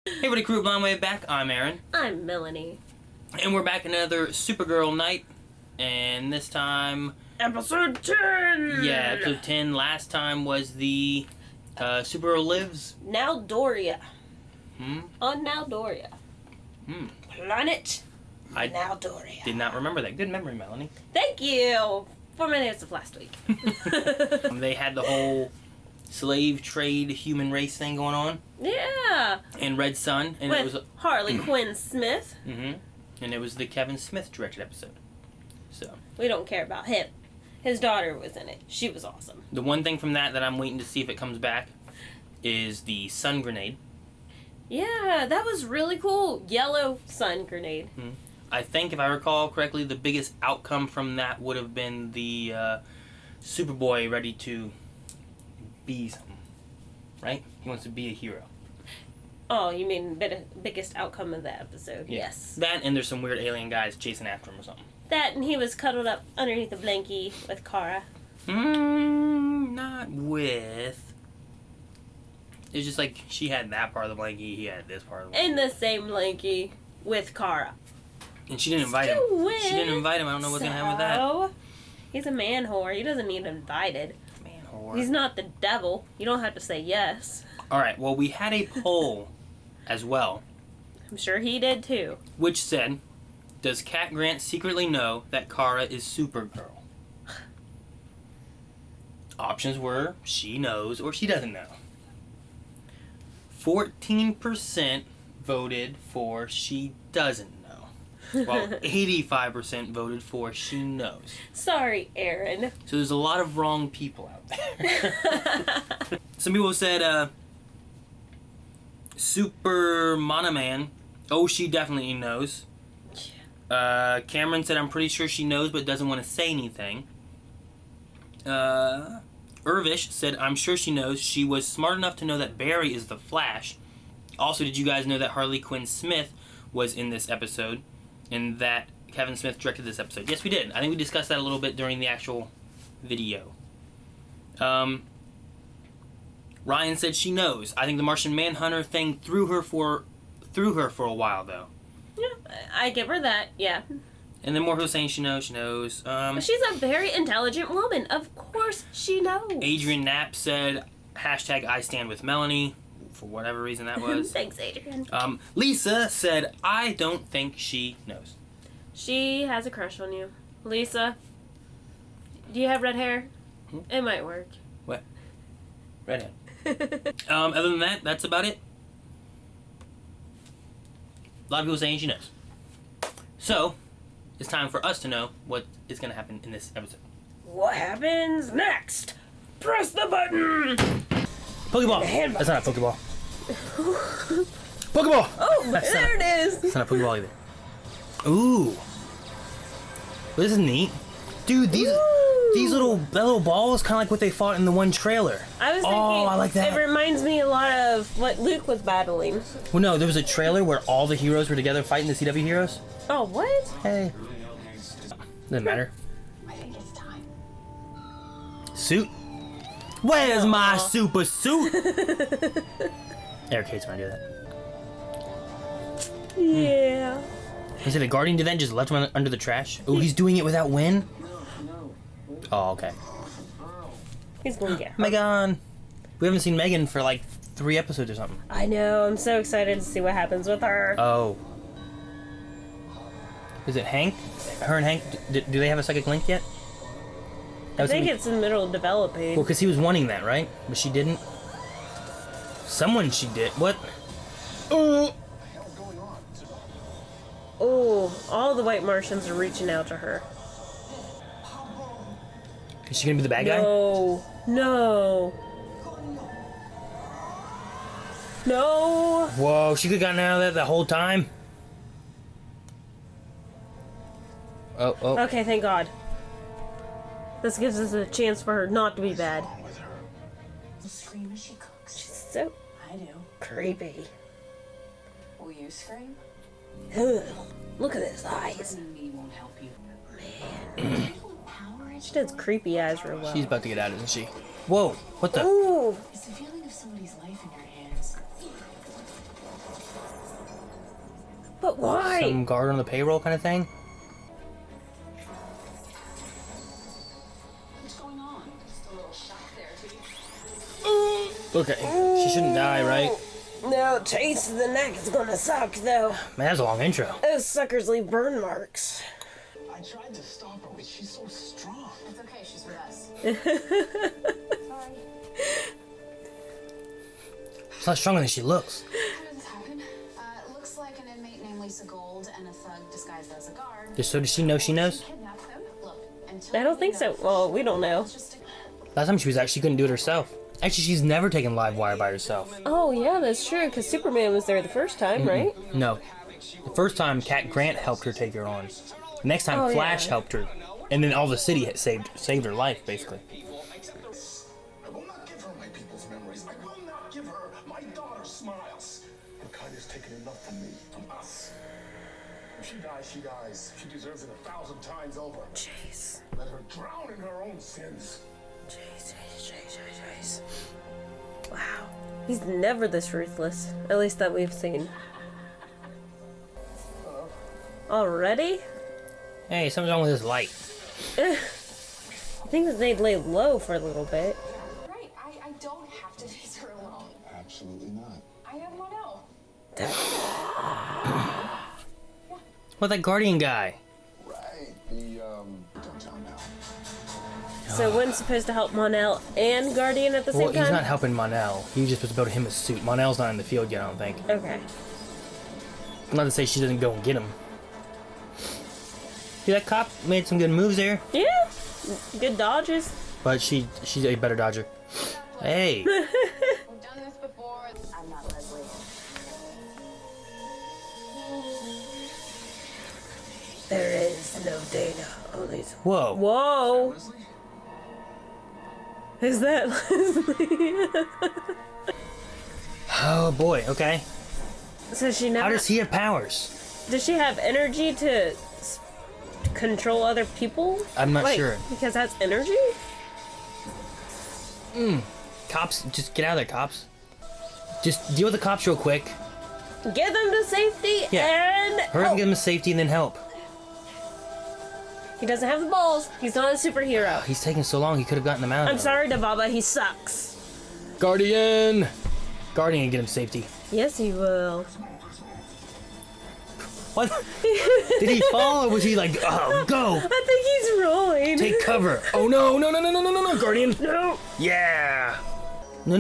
Hey everybody, crew, Blind Wave back. I'm Aaron. I'm Melanie. And we're back another Supergirl night. And this time... Episode 10! Yeah, episode 10. Last time was the Supergirl Lives. Naldoria. Hmm? On Naldoria. Hmm. Planet I Naldoria. did not remember that. Good memory, Melanie. Thank you! 4 minutes of last week. They had the whole slave trade human race thing going on. Yeah! And Red Sun. And with it was Harley Quinn Smith. Mm-hmm. And it was the Kevin Smith directed episode. So we don't care about him. His daughter was in it. She was awesome. the one thing from that I'm waiting to see if it comes back is the sun grenade. Yeah, that was really cool. Yellow sun grenade. Mm-hmm. I think, if I recall correctly, the biggest outcome from that would have been the Superboy ready to be something, right? He wants to be a hero. Oh, you mean biggest outcome of the episode? Yeah. Yes. That, and there's some weird alien guys chasing after him or something. That, and he was cuddled up underneath a blankie with Kara. Not with. It's just like she had that part of the blankie, he had this part of the blankie. In the same blankie with Kara. And she didn't invite him. She didn't invite him. I don't know what's gonna happen with that. He's a man whore. He doesn't need invited. Man whore. He's not the devil. You don't have to say yes. Alright, well, we had a poll as well, I'm sure he did too. which said, does Cat Grant secretly know that Kara is Supergirl? Options were, she knows or she doesn't know. 14% voted for she doesn't know. While 85% voted for she knows. Sorry, Aaron. So there's a lot of wrong people out there. Some people said, Super Monoman, oh, she definitely knows. Cameron said, I'm pretty sure she knows but doesn't want to say anything. Irvish said, I'm sure she knows. She was smart enough to know that Barry is the Flash. Also, did you guys know that Harley Quinn Smith was in this episode? And that Kevin Smith directed this episode? Yes, we did. I think we discussed that a little bit during the actual video. Ryan said she knows. I think the Martian Manhunter thing threw her for a while, though. Yeah, I give her that, yeah. And then more people saying she knows, she knows. She's a very intelligent woman. Of course she knows. Adrian Knapp said, hashtag I stand with Melanie, for whatever reason that was. Thanks, Adrian. Lisa said, I don't think she knows. She has a crush on you. Lisa, do you have red hair? It might work. What? Redhead. Other than that, that's about it. A lot of people saying she knows. So, it's time for us to know what is going to happen in this episode. What happens next? Press the button! Pokeball! That's not a Pokeball. Pokeball! Oh, there it is! It's not a Pokeball either. Ooh. Well, this is neat. Dude, these little balls, kind of like what they fought in the one trailer. I was thinking, I like that. It reminds me a lot of what Luke was battling. Well, no, there was a trailer where all the heroes were together fighting the CW heroes. Oh, what? Hey. Doesn't matter. I think it's time. Suit? Where's my super suit? Eric hates when I do that. Yeah. He said the Guardian did that and just left him under the trash? Oh, he's doing it without Win? Oh, okay. He's going to get her. Megan! We haven't seen Megan for like 3 episodes or something. I know. I'm so excited to see what happens with her. Oh. Is it Hank? Her and Hank, do they have a psychic link yet? I think it's in the middle of developing. Well, because he was wanting that, right? But she didn't. Someone she did. What? Oh! Oh, all the white Martians are reaching out to her. Is she gonna be the bad guy? No. No. No. Whoa, she could've gotten out of that the whole time. Oh. Okay, thank God. This gives us a chance for her not to be bad. The scream as she cooks. She's so I do. creepy. Will you scream? Ugh, look at his eyes. Threatening me won't help you. Man. She does creepy eyes real well. She's about to get out, isn't she? Whoa, what the? Ooh. It's the feeling of somebody's life in your hands. But why? Some guard on the payroll kind of thing? What's going on? Just a little shock therapy. Okay, she shouldn't die, right? No, chase to the neck is gonna suck, though. Man, that's a long intro. Those suckers leave burn marks. I tried to stop her, but she's so strong. It's okay, she's with us. Sorry. She's not stronger than she looks. How did this happen? It looks like an inmate named Lisa Gold and a thug disguised as a guard. So does she know she knows? Kidnapped them. Look, until I don't we think so. know for Well, sure, we don't know. it's just a- Last time she couldn't do it herself. Actually, she's never taken Livewire by herself. Oh, yeah, that's true, because Superman was there the first time, right? No. The first time, Cat Grant helped her take her on. The next time, Oh, Flash yeah. helped her. And then all the city had saved her life, basically. I will not give her my people's memories. I will not give her my daughter's smiles. Her kind has taken enough from me, from us. If she dies, she dies. She deserves it 1,000 times over. Jeez. Let her drown in her own sins. Jeez. Wow. He's never this ruthless. At least that we've seen. Already? Hey, something's wrong with this light. I think that they'd lay low for a little bit. Right, I don't have to face her alone. Absolutely not. I have Mon-El. What, that Guardian guy? Right. Don't tell him now. So one's supposed to help Mon-El and Guardian at the same Well, time? he's not helping Mon-El. He was just supposed to build him a suit. Mon-El's not in the field yet, I don't think. Okay. Not to say she doesn't go and get him. See, that cop made some good moves there, Yeah. Good dodges. but she's a better dodger. Hey, We've done this before. I'm not Leslie. There is no data. Only. whoa. Whoa. Is that Leslie? Oh boy, okay. So she How never. does he have powers? Does she have energy to control other people? I'm not sure. Because that's energy? Cops, just get out of there, cops. Just deal with the cops real quick. Get them to safety and Hurry up and get him to safety and then help. He doesn't have the balls. He's not a superhero. He's taking so long, he could have gotten them out. I'm sorry, Dababa. He sucks. Guardian! Guardian, get him to safety. Yes, he will. What? Did he fall or was he like, oh, go? I think he's rolling. Take cover. Oh no, no, Guardian. No. Yeah. No.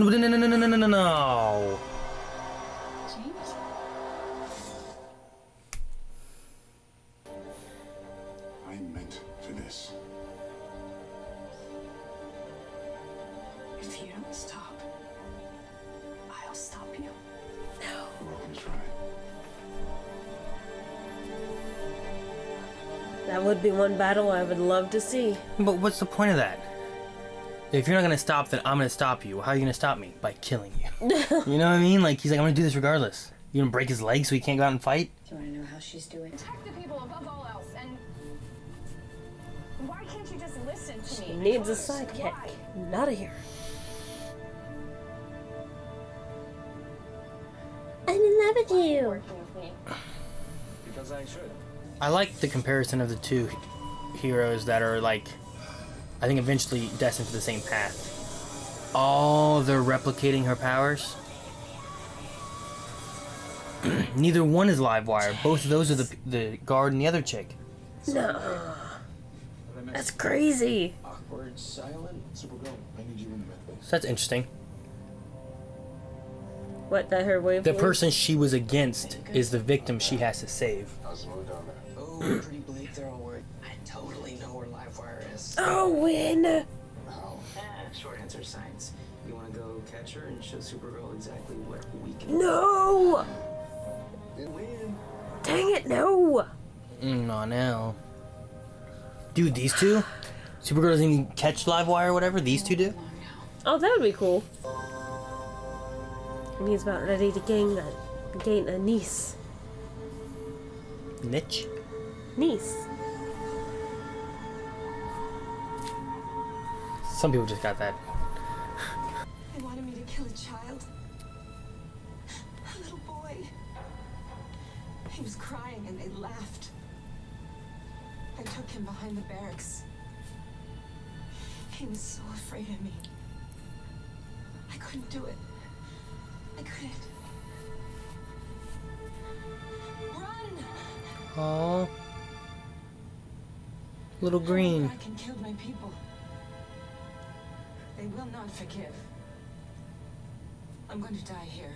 James? I meant for this. If you don't stop, I'll stop you. You're welcome to try. That would be one battle I would love to see. But what's the point of that? If you're not gonna stop, then I'm gonna stop you. How are you gonna stop me? By killing you. You know what I mean? Like, he's like, I'm gonna do this regardless. You gonna break his leg so he can't go out and fight? Do you want to know how she's doing? Protect the people above all else, and why can't you just listen to He me? needs a sidekick, not a hero. I'm in love with you. Working with me. Because I should. I like the comparison of the two heroes that are like, I think eventually destined for the same path. Oh, they're replicating her powers? Neither one is Livewire. Both of those are the guard and the other chick. No. That's crazy. Awkward, silent. Supergirl, I need you in the med bay. So that's interesting. What, that her wave? The person she was against is the victim she has to save. How's the road down there? Oh, pretty bleak. They're all worried. I totally know where Livewire is. Oh, win. How? Short answer, science. You want to go catch her and show Supergirl exactly what we can No. win. Dang it, no. No, no. Dude, these two? Supergirl doesn't even catch Livewire or whatever? These two do? Oh, that would be cool. And he's about ready to gain a niece. Niche? Niece. Some people just got that. They wanted me to kill a child. A little boy. He was crying and they laughed. I took him behind the barracks. He was so afraid of me. I couldn't do it. I couldn't. Run! Aww. Little green. I can kill my people. They will not forgive. I'm going to die here.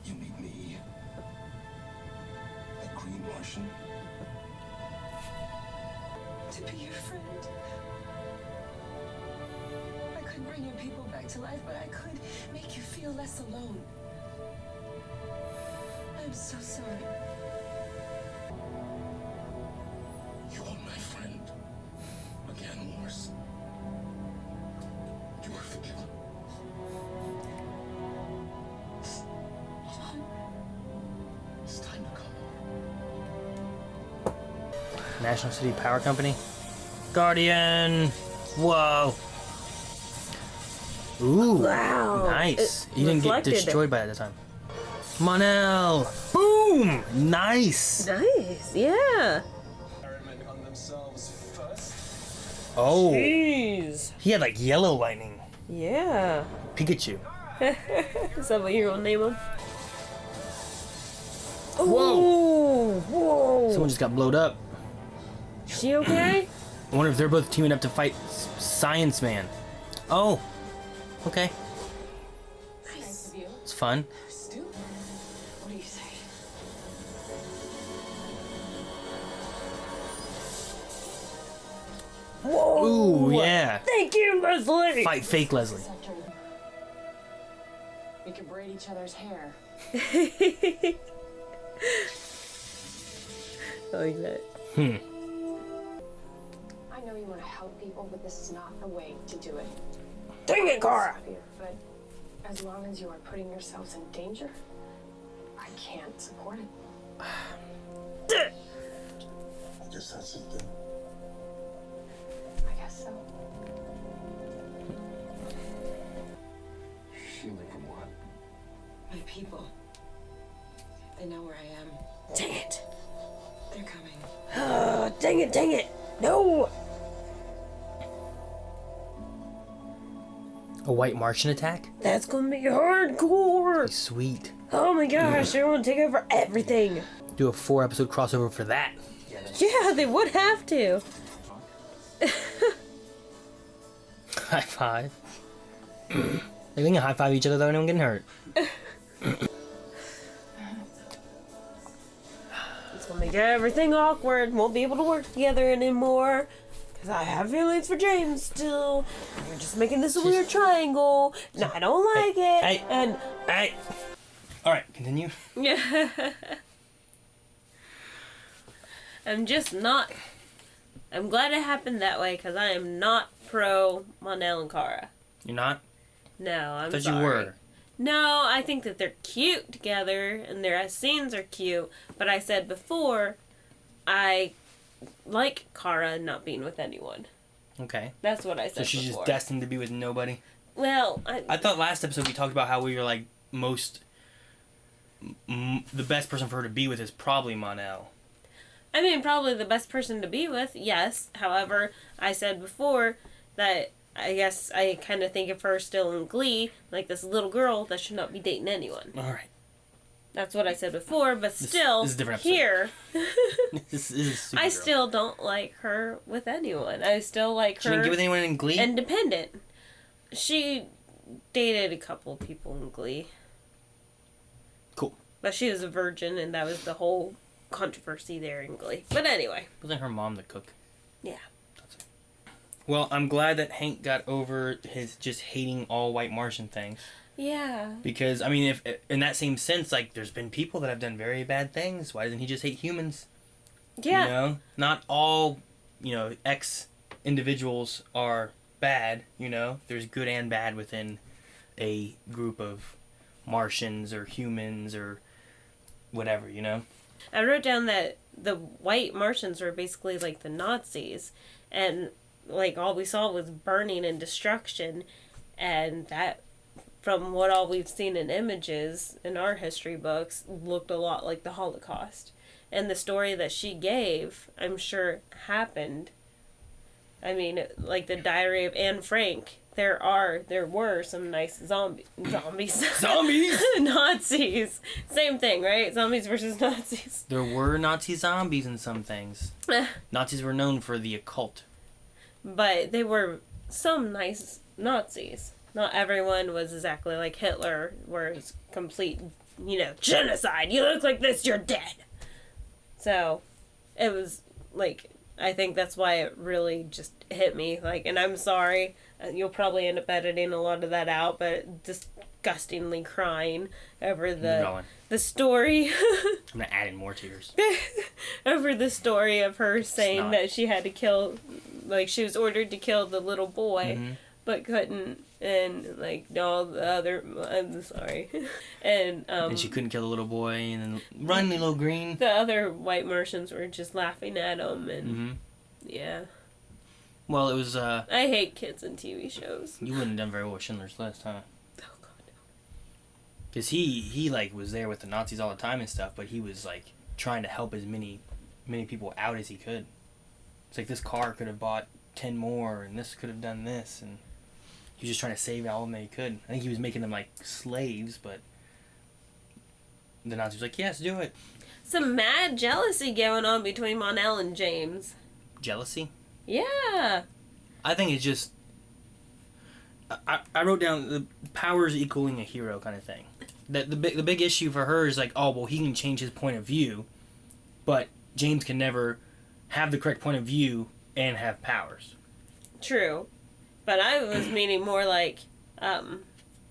You meet me. A green Martian. To be your friend. I couldn't bring your people back to life, but I could make you feel less alone. I'm so sorry. You are my friend. Again, worse. You are forgiven. It's time to come home. National City Power Company. Guardian! Whoa! Ooh! Wow. Nice. It You didn't get reflected. destroyed by it at the time. Mon-El! Boom! Nice! Nice, yeah. Experiment on themselves first. Oh! Jeez. He had like yellow lightning. Yeah. Pikachu. Is that what you're gonna name him? Whoa. Ooh, whoa. Someone just got blowed up. She okay? I wonder if they're both teaming up to fight Science Man. Oh! Okay. Nice of you. It's fun. Stu? What do you say? Whoa. Ooh, yeah. Thank you, Leslie. Fight fake Leslie. We can braid each other's hair. I like that. I know you want to help people, but this is not the way to do it. Dang it, Cara. But as long as you are putting yourselves in danger, I can't support it. I guess that's it then. I guess so. Shielding from what? My people. They know where I am. Dang it. They're coming. Dang it, dang it. No. A white Martian attack? That's gonna be hardcore. Sweet. Oh my gosh, they're gonna take over everything. Do a 4-episode crossover for that. Yeah, they would have to. High five. They can high five each other without anyone getting hurt. It's gonna make everything awkward. Won't be able to work together anymore. Because I have feelings for James still. You're just making this a weird triangle. No, I don't like it. Hey. And Hey! Alright, continue. yeah. I'm just not. I'm glad it happened that way because I am not pro Mon-El and Cara. You're not? No, I'm Thought sorry. you were. No, I think that they're cute together and their scenes are cute. But I said before, I like Cara not being with anyone. Okay. That's what I said So she's before. just destined to be with nobody? Well, I thought last episode we talked about how we were like the best person for her to be with is probably Mon-El. I mean, probably the best person to be with, yes. However, I said before that I guess I kind of think of her still in Glee, like this little girl that should not be dating anyone. Alright. That's what I said before, but still, this is a different episode. here, This is Supergirl. I still don't like her with anyone. I still like She her didn't get with anyone in Glee? independent. She dated a couple people in Glee. Cool. But she was a virgin, and that was the whole controversy there in Glee. But anyway. Wasn't her mom the cook? Yeah. Well, I'm glad that Hank got over his just hating all white Martian things. Yeah. Because, I mean, if in that same sense, like, there's been people that have done very bad things. Why doesn't he just hate humans? Yeah. You know? Not all, ex-individuals are bad, you know? There's good and bad within a group of Martians or humans or whatever, you know? I wrote down that the white Martians were basically like the Nazis, and like all we saw was burning and destruction, and that from what all we've seen in images in our history books, looked a lot like the Holocaust. And the story that she gave, I'm sure, happened. I mean, like the Diary of Anne Frank, there were some nice zombies. Zombies? Nazis. Same thing, right? Zombies versus Nazis. There were Nazi zombies in some things. Nazis were known for the occult. But they were some nice Nazis. Not everyone was exactly like Hitler, where it's complete, genocide. You look like this, you're dead. So, it was, like, I think that's why it really just hit me. Like, and I'm sorry, you'll probably end up editing a lot of that out, but disgustingly crying over the story. I'm gonna add in more tears. Over the story of her saying that she had to kill, like, she was ordered to kill the little boy, but couldn't. And, like, all the other... I'm sorry. And she couldn't kill the little boy, and then run, little green. The other white Martians were just laughing at him, and... Yeah. Well, it was, I hate kids in TV shows. You wouldn't have done very well with Schindler's List, huh? Oh, God, no. Because he, like, was there with the Nazis all the time and stuff, but he was, like, trying to help as many people out as he could. It's like, this car could have bought 10 more, and this could have done this, and... He was just trying to save all of them that he could. I think he was making them, like, slaves, but the Nazi was like, yes, do it. Some mad jealousy going on between Mon-El and James. Jealousy? Yeah. I think it's just... I wrote down the powers equaling a hero kind of thing. That the big issue for her is like, oh, well, he can change his point of view, but James can never have the correct point of view and have powers. True. But I was meaning more like,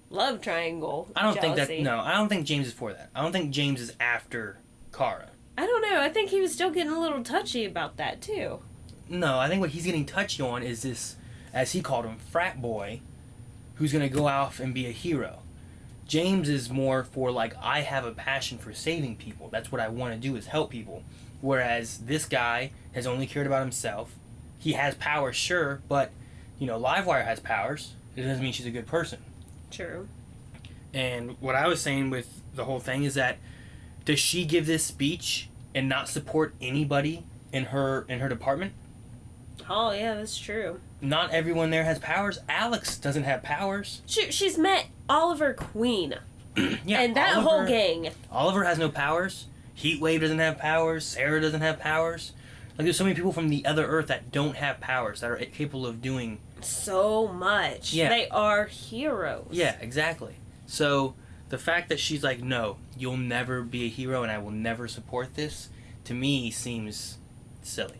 love triangle. I don't jealousy. think that. No, I don't think James is for that. I don't think James is after Kara. I don't know. I think he was still getting a little touchy about that too. No, I think what he's getting touchy on is this, as he called him, frat boy, who's gonna go off and be a hero. James is more for like, I have a passion for saving people. That's what I want to do, is help people. Whereas this guy has only cared about himself. He has power, sure, but Livewire has powers. It doesn't mean she's a good person. True. And what I was saying with the whole thing is that, does she give this speech and not support anybody in her department? Oh, yeah, that's true. Not everyone there has powers. Alex doesn't have powers. She's met Oliver Queen. Yeah, and that whole gang. Oliver has no powers. Heatwave doesn't have powers. Sarah doesn't have powers. Like, there's so many people from the other Earth that don't have powers, that are capable of doing... so much. Yeah. They are heroes. Yeah, exactly. So, the fact that she's like, no, you'll never be a hero and I will never support this, to me, seems silly.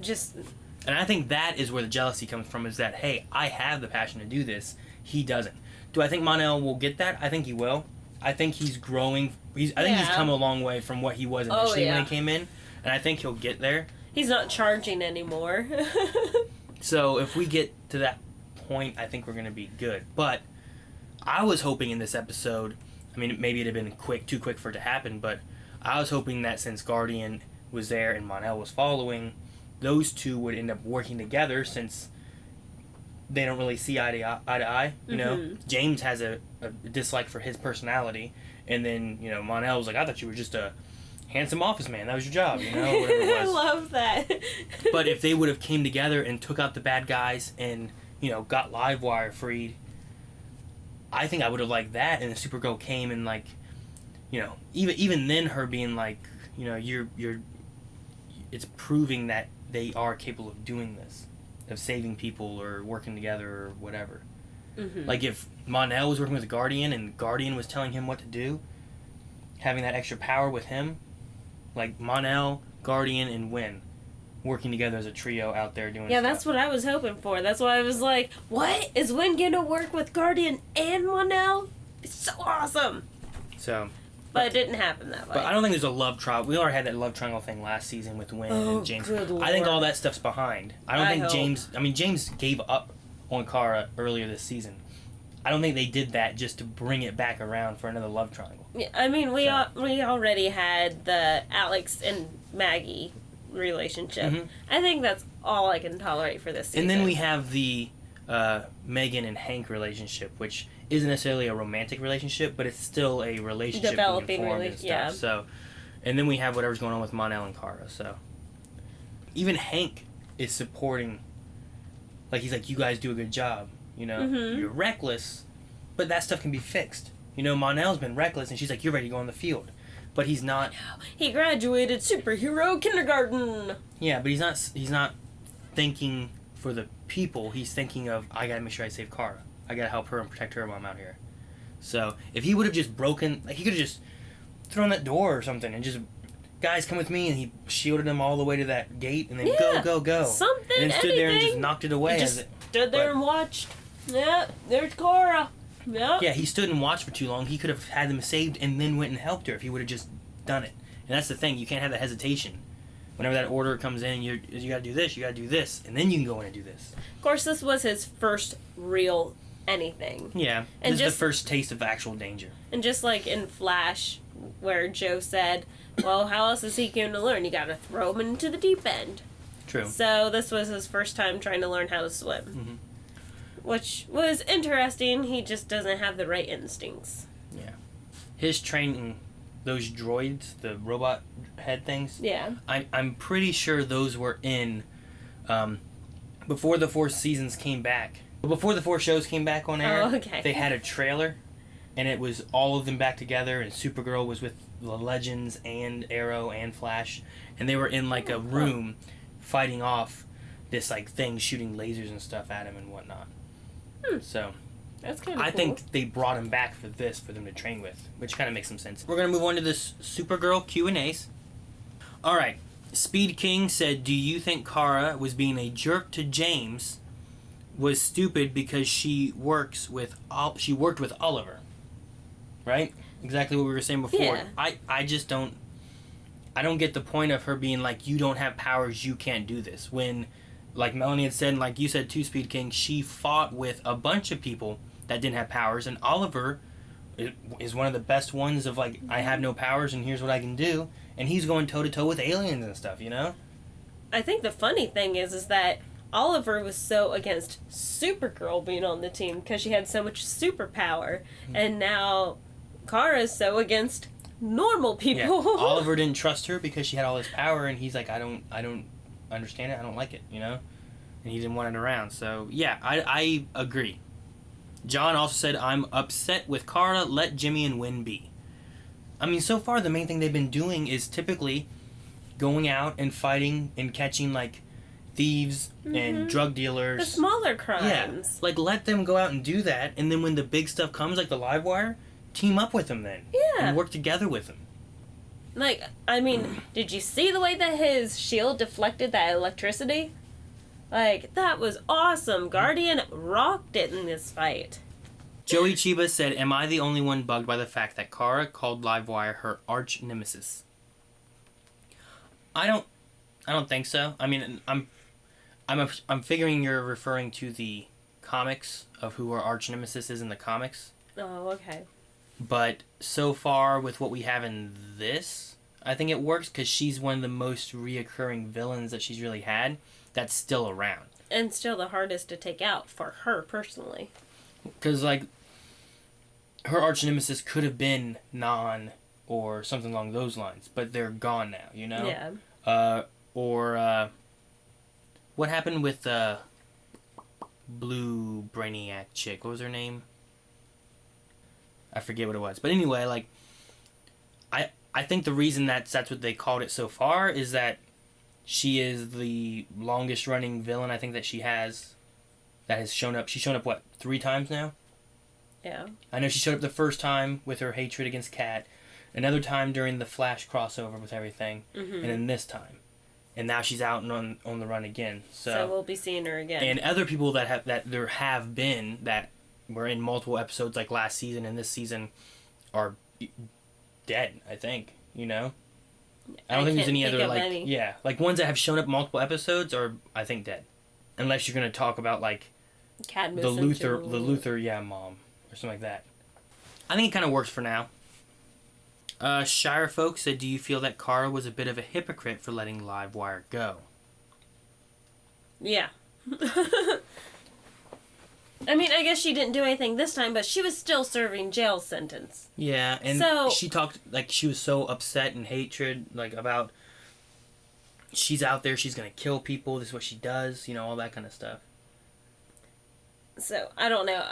Just... And I think that is where the jealousy comes from, is that, hey, I have the passion to do this. He doesn't. Do I think Mon-El will get that? I think he will. I think he's growing. I think he's come a long way from what he was initially when he came in. And I think he'll get there. He's not charging anymore. So if we get to that point, I think we're going to be good. But I was hoping in this episode, I mean, maybe it'd have been too quick for it to happen, but I was hoping that since Guardian was there and Mon-El was following, those two would end up working together, since they don't really see eye to eye. You know, James has a dislike for his personality, and then Mon-El was like, I thought you were just a handsome office man. That was your job, whatever it was. I love that. But if they would have came together and took out the bad guys and, got Livewire freed, I think I would have liked that. And the Supergirl came and, like, even then her being like, it's proving that they are capable of doing this, of saving people or working together or whatever. Mm-hmm. Like, if Mon-El was working with the Guardian and Guardian was telling him what to do, having that extra power with him, like Mon-El, Guardian, and Wynn working together as a trio out there doing stuff. That's what I was hoping for. That's why I was like, what? Is Wynn gonna work with Guardian and Mon-El? It's so awesome! But it didn't happen that way. But I don't think there's a love triangle. We already had that love triangle thing last season with Wynn and James. Good Lord. I think all that stuff's behind. I don't think hope. James gave up on Kara earlier this season. I don't think they did that just to bring it back around for another love triangle. Yeah, I mean, we already had the Alex and Maggie relationship. Mm-hmm. I think that's all I can tolerate for this season. And then we have the Megan and Hank relationship, which isn't necessarily a romantic relationship, but it's still a relationship Developing being formed and stuff. yeah. So, and then we have whatever's going on with Mon-El and Kara. So, even Hank is supporting. Like, he's like, you guys do a good job. You know, you're reckless, but that stuff can be fixed. You know, Mon-El's been reckless, and she's like, you're ready to go on the field. But he's not. He graduated superhero kindergarten. Yeah, but he's not thinking for the people. He's thinking of, I gotta make sure I save Kara. I gotta help her and protect her while I'm out here. So, if he would have just broken, like, he could have just thrown that door or something and just, guys, come with me, and he shielded them all the way to that gate, and then go. Something, and then stood there and just knocked it away. He just stood there and watched. Yeah, there's Kara. Yeah. Yeah, he stood and watched for too long. He could have had them saved and then went and helped her if he would have just done it. And that's the thing. You can't have that hesitation. Whenever that order comes in, you gotta do this, and then you can go in and do this. Of course, this was his first real anything. Yeah, and this is the first taste of actual danger. And just like in Flash, where Joe said, well, how else is he going to learn? You gotta throw him into the deep end. True. So this was his first time trying to learn how to swim. Which was interesting. He just doesn't have the right instincts. Yeah. His training, those droids, the robot head things. Yeah. I'm pretty sure those were in before the 4 seasons came back. Before the 4 shows came back on air, okay. They had a trailer, and it was all of them back together, and Supergirl was with the Legends and Arrow and Flash, and they were in like a room fighting off this like thing shooting lasers and stuff at him and whatnot. So that's kind of I cool. think they brought him back for this for them to train with, which kind of makes some sense. We're gonna move on to this Supergirl Q&As. All right, Speed King said, "Do you think Kara was being a jerk to James? Was stupid because she worked with Oliver, right? Exactly what we were saying before. Yeah. I just don't. I don't get the point of her being like, you don't have powers, you can't do this. When, like Melanie had said, and like you said too, Speed King, she fought with a bunch of people that didn't have powers, and Oliver is one of the best ones of like, I have no powers and here's what I can do, and he's going toe to toe with aliens and stuff, you know? I think the funny thing is that Oliver was so against Supergirl being on the team because she had so much superpower, and now Kara's so against normal people. Yeah. Oliver didn't trust her because she had all this power, and he's like, I don't understand it, I don't like it, you know? And he didn't want it around. So yeah, I agree. John also said, I'm upset with Kara, let Jimmy and Wynn be. I mean, so far the main thing they've been doing is typically going out and fighting and catching like thieves and drug dealers. The smaller crimes. Yeah, like let them go out and do that, and then when the big stuff comes, like the Livewire, team up with them then. Yeah. And work together with them. Like, I mean, did you see the way that his shield deflected that electricity? Like, that was awesome. Guardian rocked it in this fight. Joey Chiba said, "Am I the only one bugged by the fact that Kara called Livewire her arch nemesis?" I don't think so. I mean, I'm figuring you're referring to the comics of who her arch nemesis is in the comics. Oh, okay. But so far with what we have in this, I think it works because she's one of the most reoccurring villains that she's really had that's still around. And still the hardest to take out for her personally. Because, like, her arch nemesis could have been Non or something along those lines, but they're gone now, you know? Yeah. What happened with blue brainiac chick? What was her name? I forget what it was. But anyway, like, I think the reason that's what they called it so far is that she is the longest running villain I think that she has that has shown up. She's shown up, what, 3 times now? Yeah. I know she showed up the first time with her hatred against Kat, another time during the Flash crossover with everything, and then this time. And now she's out and on the run again. So we'll be seeing her again. And other people that there have been that were in multiple episodes like last season and this season are dead, I think, you know? I don't think there's any other, like, any. yeah, like ones that have shown up multiple episodes are, I think, dead. Unless you're going to talk about, like, Cadmus the Luther, yeah, mom, or something like that. I think it kind of works for now. Shire Folk said, "Do you feel that Kara was a bit of a hypocrite for letting Livewire go?" Yeah. I mean, I guess she didn't do anything this time, but she was still serving jail sentence. Yeah, and So- she talked, like, she was so upset and hatred, like, about she's out there, she's gonna kill people, this is what she does, you know, all that kind of stuff. So, I don't know.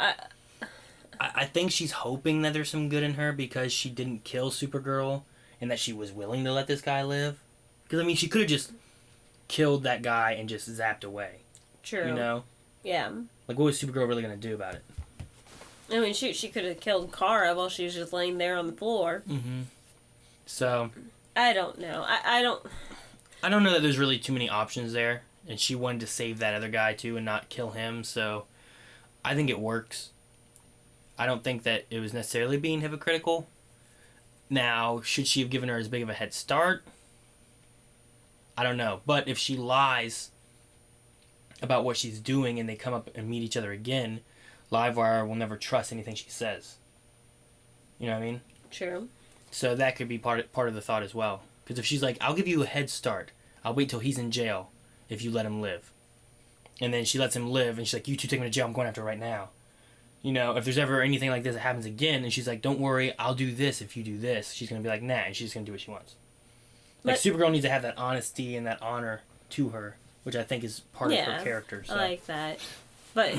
I think she's hoping that there's some good in her because she didn't kill Supergirl and that she was willing to let this guy live. Because, I mean, she could have just killed that guy and just zapped away. True. You know? Yeah. Like, what was Supergirl really going to do about it? I mean, shoot, she could have killed Kara while she was just laying there on the floor. Mm-hmm. So... I don't know. I don't... I don't know that there's really too many options there. And she wanted to save that other guy, too, and not kill him. So, I think it works. I don't think that it was necessarily being hypocritical. Now, should she have given her as big of a head start? I don't know. But if she lies about what she's doing and they come up and meet each other again, Livewire will never trust anything she says. You know what I mean? True. So that could be part of the thought as well. Because if she's like, I'll give you a head start. I'll wait till he's in jail if you let him live. And then she lets him live and she's like, you two take me to jail, I'm going after right now. You know, if there's ever anything like this that happens again and she's like, don't worry, I'll do this if you do this, she's going to be like, nah, and she's going to do what she wants. Like, But- Supergirl needs to have that honesty and that honor to her, which I think is part of her character. So. I like that. But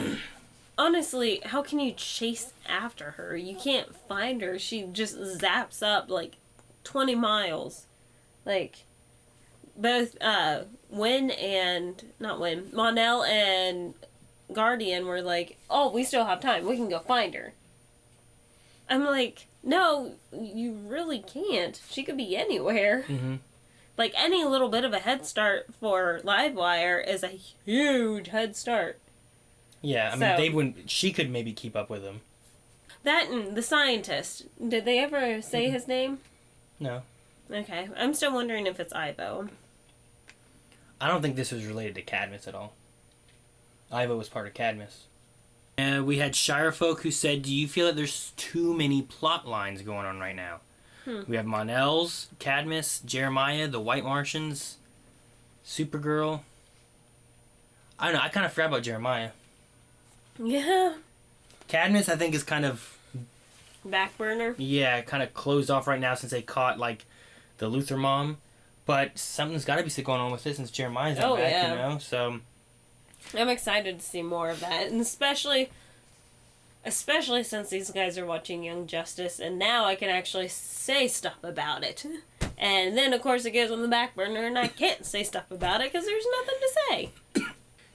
honestly, how can you chase after her? You can't find her. She just zaps up like 20 miles. Like, both Mon-El and Guardian were like, oh, we still have time. We can go find her. I'm like, no, you really can't. She could be anywhere. Mm-hmm. Like, any little bit of a head start for Livewire is a huge head start. Yeah, I mean, she could maybe keep up with him. That and the scientist. Did they ever say his name? No. Okay. I'm still wondering if it's Ivo. I don't think this was related to Cadmus at all. Ivo was part of Cadmus. We had Shirefolk who said, do you feel that there's too many plot lines going on right now? We have Mon-El's, Cadmus, Jeremiah, the White Martians, Supergirl. I don't know, I kind of forgot about Jeremiah. Yeah. Cadmus, I think, is kind of... Back burner. Yeah, kind of closed off right now since they caught, like, the Luthor mom. But something's got to be going on with this since Jeremiah's not back, you know? So... I'm excited to see more of that, and especially since these guys are watching Young Justice, and now I can actually say stuff about it. And then, of course, it goes on the back burner, and I can't say stuff about it because there's nothing to say.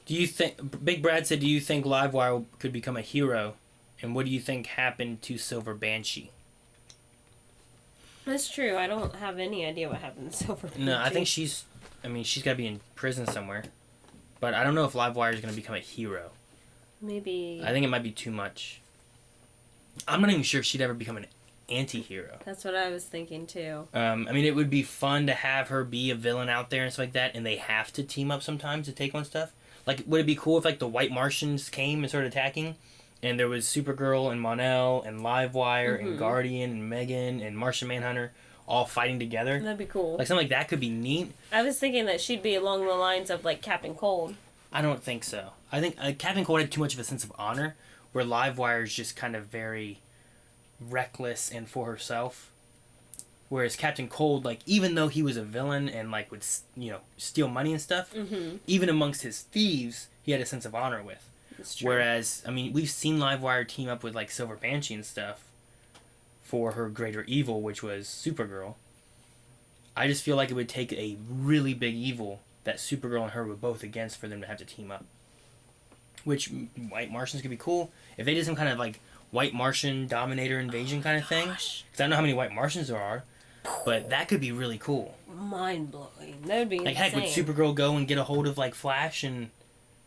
Do you think... Big Brad said, do you think Livewire could become a hero? And what do you think happened to Silver Banshee? That's true. I don't have any idea what happened to Silver Banshee. No, I think she's got to be in prison somewhere. But I don't know if Livewire is going to become a hero. Maybe... I think it might be too much. I'm not even sure if she'd ever become an anti-hero. That's what I was thinking, too. I mean, it would be fun to have her be a villain out there and stuff like that, and they have to team up sometimes to take on stuff. Like, would it be cool if, like, the White Martians came and started attacking, and there was Supergirl and Mon-El and Livewire and Guardian and Megan and Martian Manhunter all fighting together? That'd be cool. Like, something like that could be neat. I was thinking that she'd be along the lines of, like, Captain Cold. I don't think so. I think Captain Cold had too much of a sense of honor, where Livewire is just kind of very reckless and for herself. Whereas Captain Cold, like, even though he was a villain and, like, would, you know, steal money and stuff, even amongst his thieves, he had a sense of honor with. It's true. Whereas, I mean, we've seen Livewire team up with, like, Silver Banshee and stuff for her greater evil, which was Supergirl. I just feel like it would take a really big evil that Supergirl and her were both against for them to have to team up. Which, White Martians could be cool. If they did some kind of, like, White Martian Dominator invasion kind of thing. Because I don't know how many White Martians there are. But that could be really cool. Mind-blowing. That would be Like, insane. heck, would Supergirl go and get a hold of, like, Flash and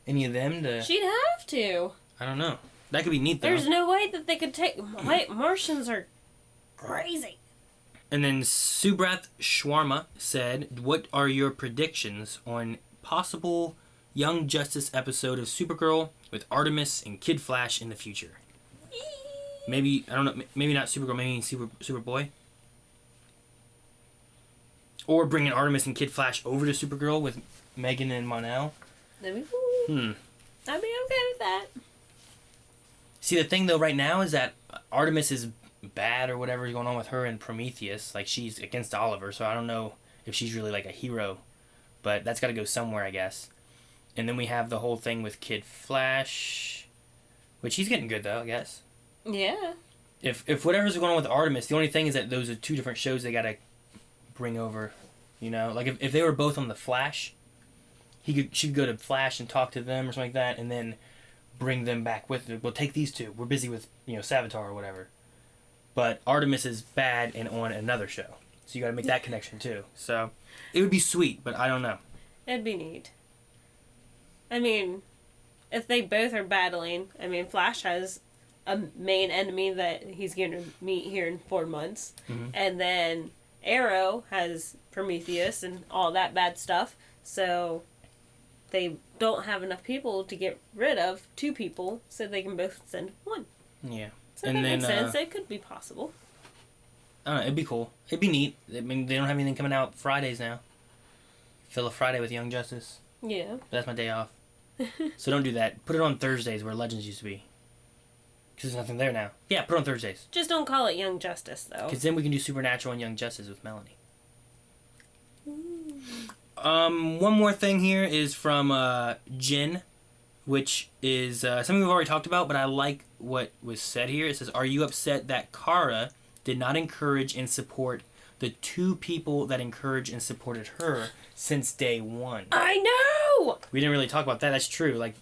any of them to... She'd have to. I don't know. That could be neat, though. There's no way that they could take... White Martians are crazy. And then Subrath Shawarma said, what are your predictions on possible Young Justice episode of Supergirl with Artemis and Kid Flash in the future? Maybe, I don't know, maybe not Supergirl, maybe Superboy? Or bringing Artemis and Kid Flash over to Supergirl with Megan and Mon-El? That'd be cool. Hmm. I'd be okay with that. See, the thing though right now is that Artemis is bad or whatever is going on with her and Prometheus. Like, she's against Oliver, so I don't know if she's really like a hero, but that's got to go somewhere, I guess. And then we have the whole thing with Kid Flash, which he's getting good though, I guess. Yeah. If whatever's going on with Artemis, the only thing is that those are two different shows they got to bring over. You know, like if they were both on the Flash, she could go to Flash and talk to them or something like that, and then bring them back with her. We'll take these two. We're busy with Savitar or whatever. But Artemis is bad and on another show, so you got to make that connection too. So it would be sweet, but I don't know. It'd be neat. I mean, if they both are battling, I mean, Flash has a main enemy that he's going to meet here in 4 months, and then Arrow has Prometheus and all that bad stuff, so they don't have enough people to get rid of 2 people, so they can both send 1. Yeah. So that makes sense. It could be possible. I don't know, it'd be cool. It'd be neat. I mean, they don't have anything coming out Fridays now. Fill a Friday with Young Justice. Yeah. But that's my day off. So don't do that. Put it on Thursdays where Legends used to be. Because there's nothing there now. Yeah, put it on Thursdays. Just don't call it Young Justice, though. Because then we can do Supernatural and Young Justice with Melanie. One more thing here is from Jin, which is something we've already talked about, but I like what was said here. It says, "Are you upset that Kara did not encourage and support the 2 people that encouraged and supported her since day 1?" I know! We didn't really talk about that. That's true. Like,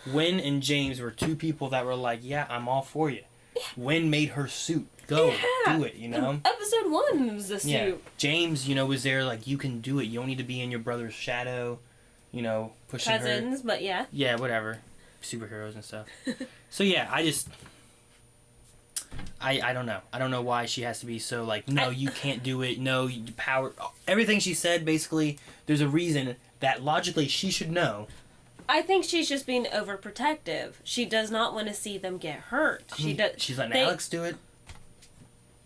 Wynn and James were 2 people that were like, yeah, I'm all for you. Yeah. Wynn made her suit. Go, do it, you know? Episode 1 was the suit. Yeah. James, was there like, you can do it. You don't need to be in your brother's shadow, pushing Cousins, her. But yeah. Yeah, whatever. Superheroes and stuff. So, yeah, I don't know. I don't know why she has to be so like, no, you can't do it. No, power. Everything she said, basically, there's a reason that logically she should know. I think she's just being overprotective. She does not want to see them get hurt. She's letting Alex do it.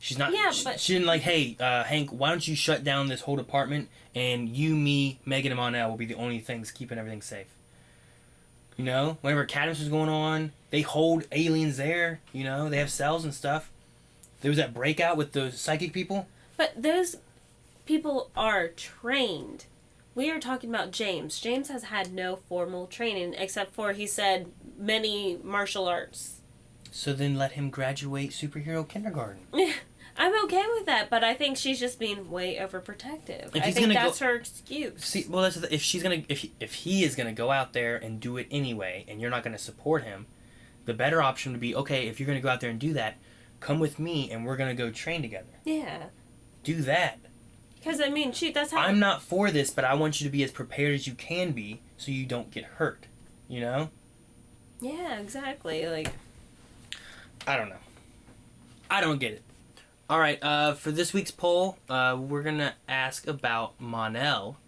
She's not. Yeah, she, but she didn't like, hey, Hank, why don't you shut down this whole department and you, me, Megan, and Mon-El will be the only things keeping everything safe. Whenever Cadmus was going on, they hold aliens there. They have cells and stuff. There was that breakout with those psychic people. But those people are trained. We are talking about James. James has had no formal training except for, he said, many martial arts. So then let him graduate superhero kindergarten. I'm okay with that, but I think she's just being way overprotective. I think that's her excuse. See, well, if he is gonna go out there and do it anyway, and you're not gonna support him, the better option would be, okay, if you're gonna go out there and do that, come with me and we're gonna go train together. Yeah. Do that. Because shoot, that's how. I'm not for this, but I want you to be as prepared as you can be, so you don't get hurt. Yeah, exactly. Like. I don't know. I don't get it. Alright, for this week's poll, we're going to ask about Mon-El.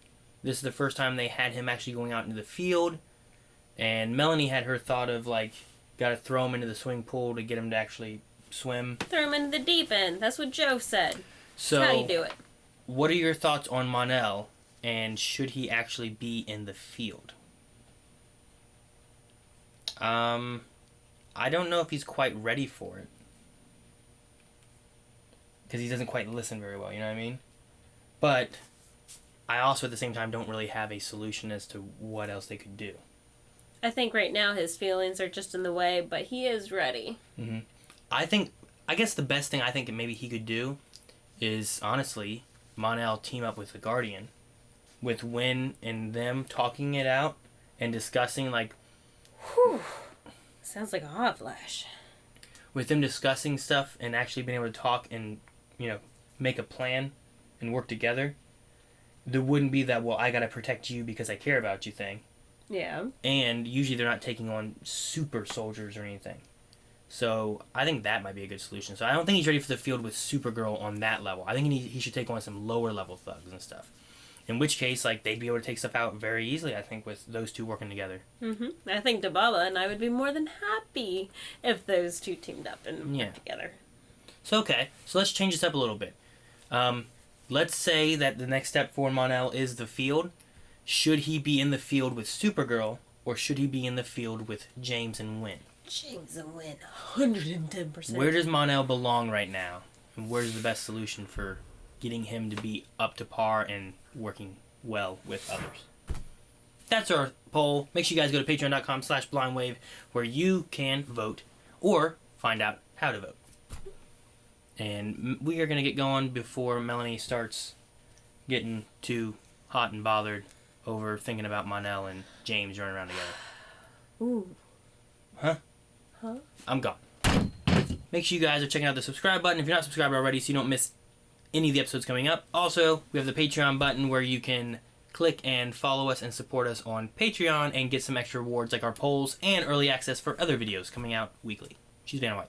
This is the first time they had him actually going out into the field. And Melanie had her thought of, like, got to throw him into the swimming pool to get him to actually swim. Throw him into the deep end. That's what Joe said. So, that's how you do it. What are your thoughts on Mon-El, and should he actually be in the field? I don't know if he's quite ready for it. Because he doesn't quite listen very well, you know what I mean? But I also, at the same time, don't really have a solution as to what else they could do. I think right now his feelings are just in the way, but he is ready. Mm-hmm. I guess the best thing I think maybe he could do is, honestly, Mon-El team up with the Guardian. With Wynn and them talking it out and discussing, like... Whew. Sounds like a hot flash. With them discussing stuff and actually being able to talk and, make a plan and work together, there wouldn't be that, well, I gotta protect you because I care about you thing. Yeah. And usually they're not taking on super soldiers or anything. So I think that might be a good solution. So I don't think he's ready for the field with Supergirl on that level. I think he should take on some lower level thugs and stuff. In which case, like, they'd be able to take stuff out very easily, I think, with those two working together. Mm-hmm. I think Dababa and I would be more than happy if those two teamed up and worked together. So, okay. So let's change this up a little bit. Let's say that the next step for Mon-El is the field. Should he be in the field with Supergirl, or should he be in the field with James and Wynn? James will win 110%. Where does Mon-El belong right now? And where's the best solution for getting him to be up to par and working well with others? That's our poll. Make sure you guys go to patreon.com/blindwave where you can vote or find out how to vote. And we are going to get going before Melanie starts getting too hot and bothered over thinking about Mon-El and James running around together. Ooh. Huh? I'm gone. Make sure you guys are checking out the subscribe button if you're not subscribed already so you don't miss any of the episodes coming up. Also, we have the Patreon button where you can click and follow us and support us on Patreon and get some extra rewards like our polls and early access for other videos coming out weekly. She's Vanna White.